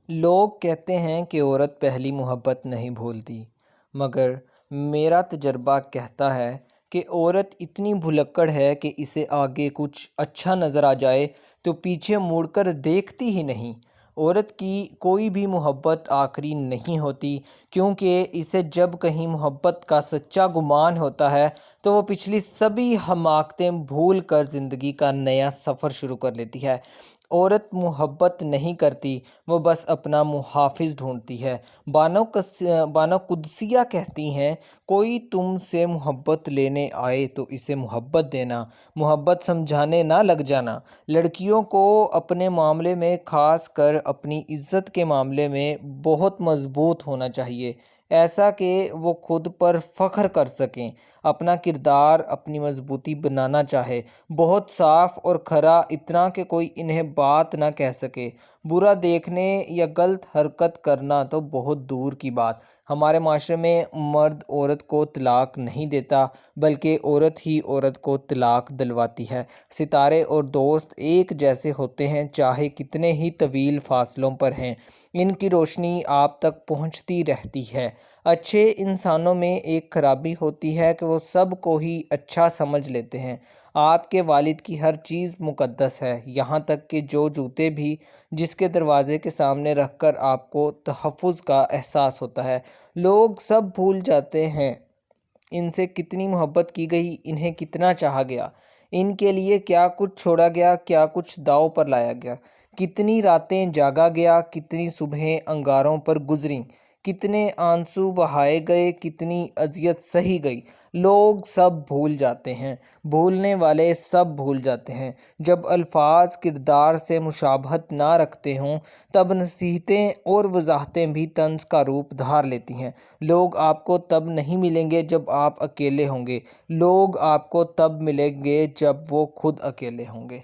لوگ کہتے ہیں کہ عورت پہلی محبت نہیں بھولتی، مگر میرا تجربہ کہتا ہے کہ عورت اتنی بھلکڑ ہے کہ اسے آگے کچھ اچھا نظر آ جائے تو پیچھے مڑ کر دیکھتی ہی نہیں۔ عورت کی کوئی بھی محبت آخری نہیں ہوتی، کیونکہ اسے جب کہیں محبت کا سچا گمان ہوتا ہے تو وہ پچھلی سبھی حماقتیں بھول کر زندگی کا نیا سفر شروع کر لیتی ہے۔ عورت محبت نہیں کرتی، وہ بس اپنا محافظ ڈھونڈتی ہے۔ بانو قدسیہ کہتی ہیں، کوئی تم سے محبت لینے آئے تو اسے محبت دینا، محبت سمجھانے نہ لگ جانا۔ لڑکیوں کو اپنے معاملے میں، خاص کر اپنی عزت کے معاملے میں بہت مضبوط ہونا چاہیے، ایسا کہ وہ خود پر فخر کر سکیں، اپنا کردار اپنی مضبوطی بنانا چاہے، بہت صاف اور کھرا، اتنا کہ کوئی انہیں بات نہ کہہ سکے۔ برا دیکھنے یا غلط حرکت کرنا تو بہت دور کی بات۔ ہمارے معاشرے میں مرد عورت کو طلاق نہیں دیتا، بلکہ عورت ہی عورت کو طلاق دلواتی ہے۔ ستارے اور دوست ایک جیسے ہوتے ہیں، چاہے کتنے ہی طویل فاصلوں پر ہیں، ان کی روشنی آپ تک پہنچتی رہتی ہے۔ اچھے انسانوں میں ایک خرابی ہوتی ہے کہ وہ سب کو ہی اچھا سمجھ لیتے ہیں۔ آپ کے والد کی ہر چیز مقدس ہے، یہاں تک کہ جو جوتے بھی جس کے دروازے کے سامنے رکھ کر آپ کو تحفظ کا احساس ہوتا ہے۔ لوگ سب بھول جاتے ہیں ان سے کتنی محبت کی گئی، انہیں کتنا چاہا گیا، ان کے لیے کیا کچھ چھوڑا گیا، کیا کچھ داؤ پر لایا گیا، کتنی راتیں جاگا گیا، کتنی صبحیں انگاروں پر گزریں، کتنے آنسو بہائے گئے، کتنی اذیت سہی گئی۔ لوگ سب بھول جاتے ہیں، بھولنے والے سب بھول جاتے ہیں۔ جب الفاظ کردار سے مشابہت نہ رکھتے ہوں، تب نصیحتیں اور وضاحتیں بھی طنز کا روپ دھار لیتی ہیں۔ لوگ آپ کو تب نہیں ملیں گے جب آپ اکیلے ہوں گے، لوگ آپ کو تب ملیں گے جب وہ خود اکیلے ہوں گے۔